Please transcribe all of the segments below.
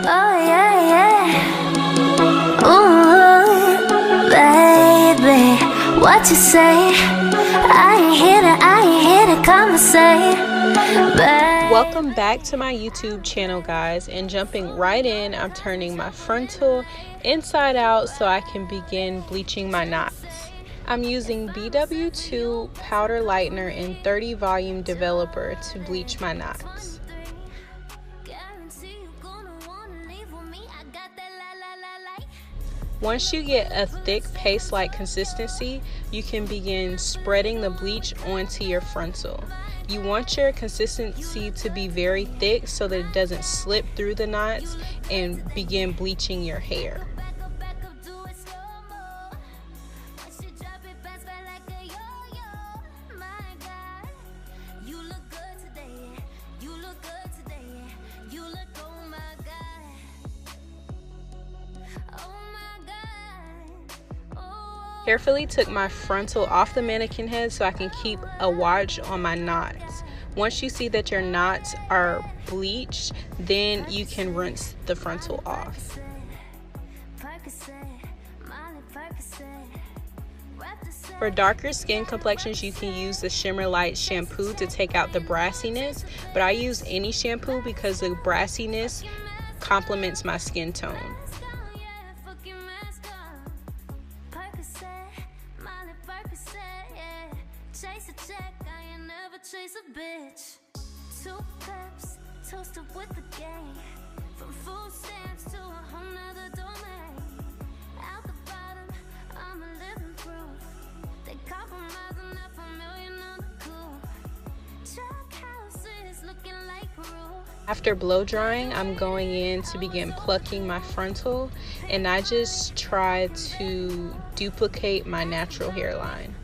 Oh yeah, yeah. Ooh, baby, what you say? I ain't here to conversate, babe. Welcome back to my YouTube channel, guys, and jumping right in, I'm turning my frontal inside out so I can begin bleaching my knots. I'm using BW2 powder lightener and 30 volume developer to bleach my knots. Once you get a thick paste-like consistency, you can begin spreading the bleach onto your frontal. You want your consistency to be very thick so that it doesn't slip through the knots and begin bleaching your hair. Carefully took my frontal off the mannequin head so I can keep a watch on my knots. Once you see that your knots are bleached, then you can rinse the frontal off. For darker skin complexions, you can use the Shimmer Light shampoo to take out the brassiness, but I use any shampoo because the brassiness complements my skin tone. Chase a bitch. 2 cups, toasted with the gang. From food stamps to a whole nother domain. Out the bottom, I'm a living proof. They compromising up a million on the coupe. Truck houses looking like roof. After blow drying, I'm going in to begin plucking my frontal, and I just try to duplicate my natural hairline.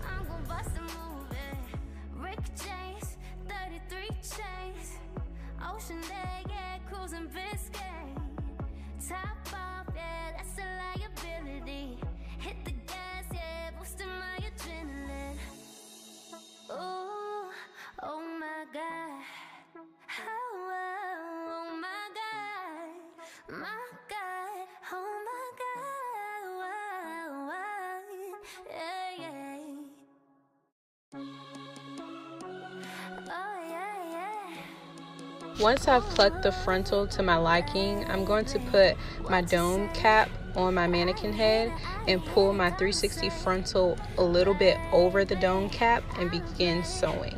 Once I've plucked the frontal to my liking, I'm going to put my dome cap on my mannequin head and pull my 360 frontal a little bit over the dome cap and begin sewing.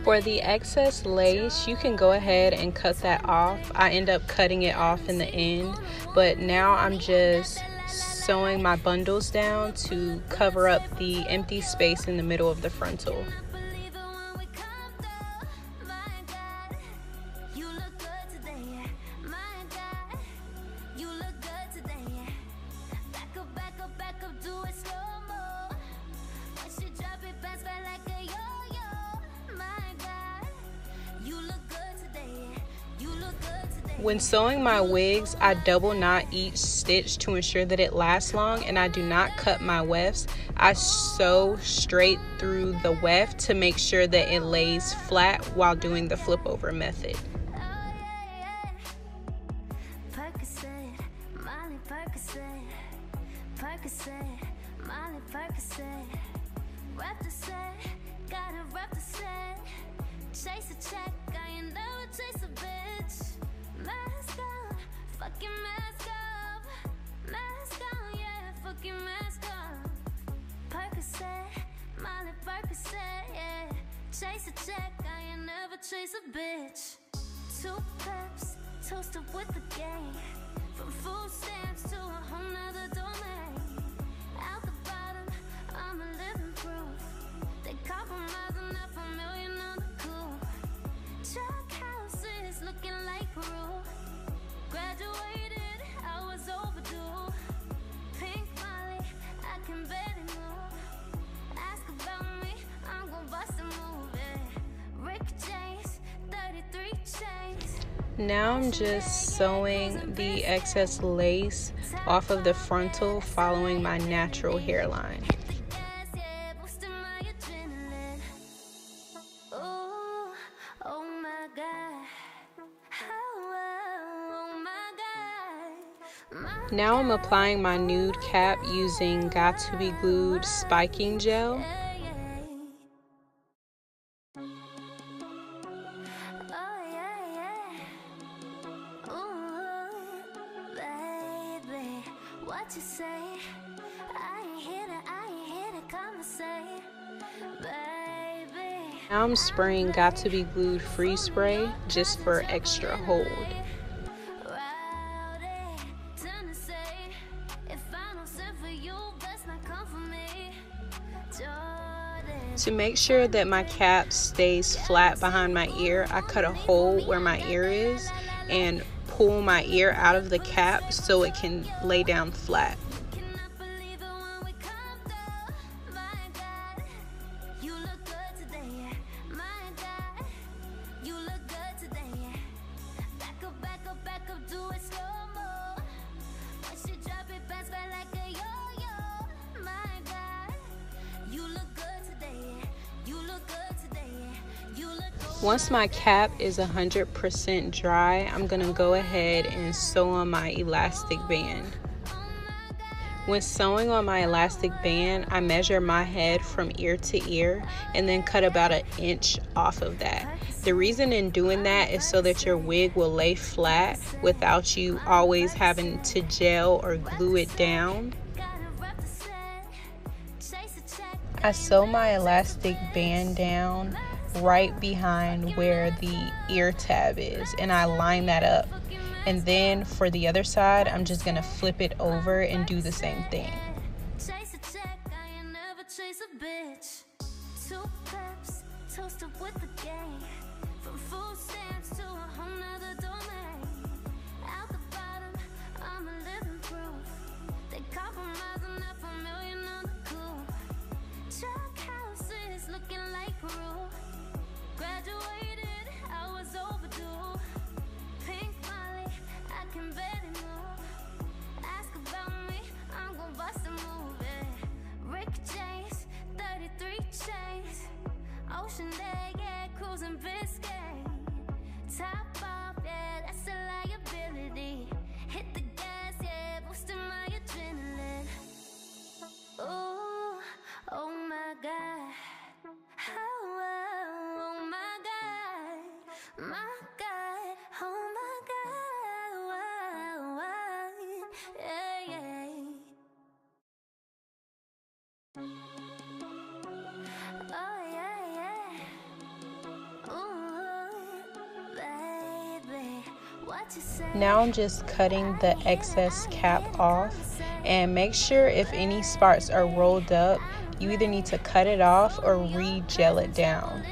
For the excess lace, you can go ahead and cut that off. I end up cutting it off in the end, but now I'm just sewing my bundles down to cover up the empty space in the middle of the frontal. When sewing my wigs, I double knot each stitch to ensure that it lasts long, and I do not cut my wefts. I sew straight through the weft to make sure that it lays flat while doing the flip over method. Chase a check, I ain't never chase a bitch. Mask on, fucking mask up. Mask on, yeah, fucking mask on. Percocet, Molly Percocet, yeah. Chase a check, I ain't never chase a bitch. 2 cups, toasted with the gang. From food stamps to a whole nother domain. Out the bottom, I'm a living proof. They compromising up a million on the coupe. Truck houses looking like roof. Graduated, I was overdue. Pink Molly, I can barely move. Ask about me, I'm gon' bust a move. Rick James, 33 chains. Now I'm just sewing the excess lace off of the frontal, following my natural hairline. Now I'm applying my Nude Cap using Got2b Glued spiking gel. What you say? I ain't here to conversate, baby. Now I'm spraying Got2b Glued free spray just for extra hold. To make sure that my cap stays flat behind my ear, I cut a hole where my ear is and pull my ear out of the cap so it can lay down flat. Once my cap is 100% dry, I'm gonna go ahead and sew on my elastic band. When sewing on my elastic band, I measure my head from ear to ear and then cut about an inch off of that. The reason in doing that is so that your wig will lay flat without you always having to gel or glue it down. I sew my elastic band down right behind where the ear tab is, and I line that up, and then for the other side I'm just gonna flip it over and do the same thing. Top off, yeah, that's a liability. Hit the gas, yeah, boosting my adrenaline. Oh, oh my God. Oh my God. My God. Oh my God. Yeah, yeah. Oh yeah, yeah. Ooh, baby, what you say? Now I'm just cutting the excess cap off, and make sure if any spots are rolled up, you either need to cut it off or re-gel it down.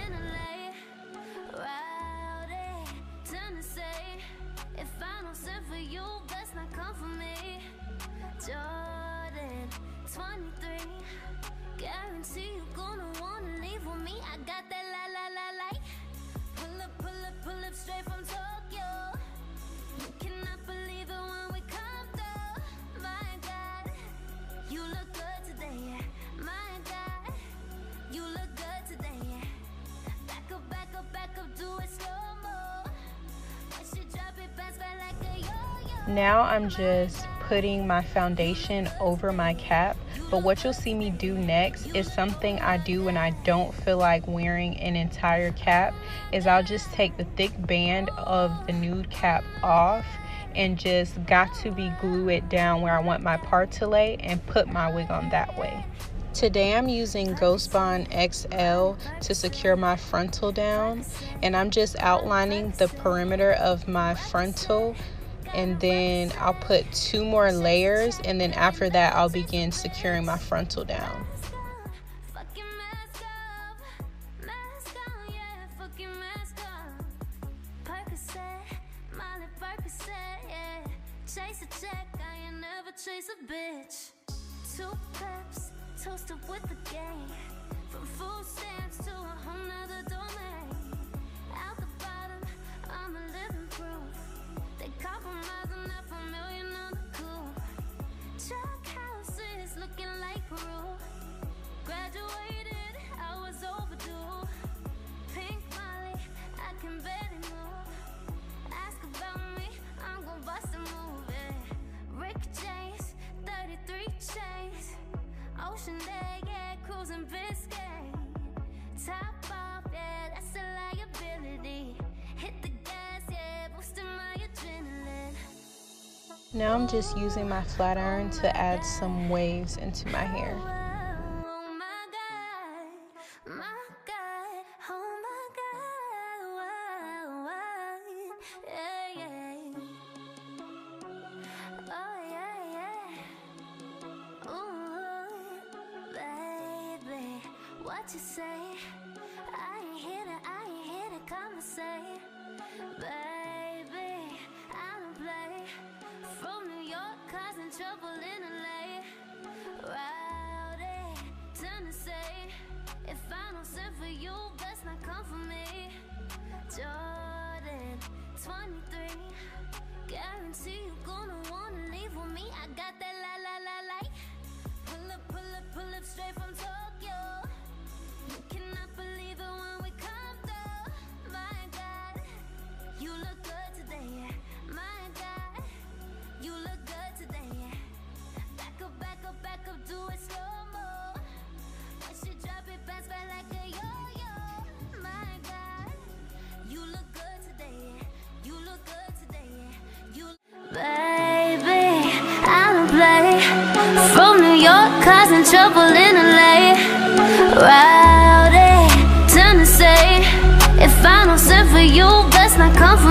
Now I'm just putting my foundation over my cap, but what you'll see me do next is something I do when I don't feel like wearing an entire cap, is I'll just take the thick band of the Nude Cap off and just Got2b glue it down where I want my part to lay and put my wig on that way. Today I'm using Ghost Bond XL to secure my frontal down, and I'm just outlining the perimeter of my frontal, and then I'll put 2 more layers, and then after that I'll begin securing my frontal down. Toasted with the game, from food stamps to a whole nother domain. Out the bottom, I'm a living proof. They compromise enough a million on the coupe. Truck houses looking like Peru. Graduated, I was overdue. Pink Molly, I can barely move. Ask about me, I'm gon' bust a move. Rick James, 33 chains. Ocean day, yeah, cruising Biscayne. Top off, yeah, that's a liability. Hit the gas, yeah, boosting my adrenaline. Now I'm just using my flat iron to add some waves into my hair. Oh my God, oh my God, yeah, yeah. Oh yeah, yeah. Ooh, baby, what you say? I ain't here to conversate. Baby, I don't play. From New York, causing trouble in LA. Rowdy, Tennessee. If I don't send for you, best not come for me. Jordan, 23. Guarantee you gonna wanna leave with me. I got that la. Pull up straight from Tokyo. You cannot believe it when we come through. My God, you look good today, yeah. My God, you look good today, yeah. Back up, do it slow-mo. Once you drop it, bounce back like a yo-yo. My God, you look good today, yeah. You look good today, yeah. Baby, I don't play. From New York, causing trouble in LA. Rowdy, Tennessee. If I don't send for you, best not come for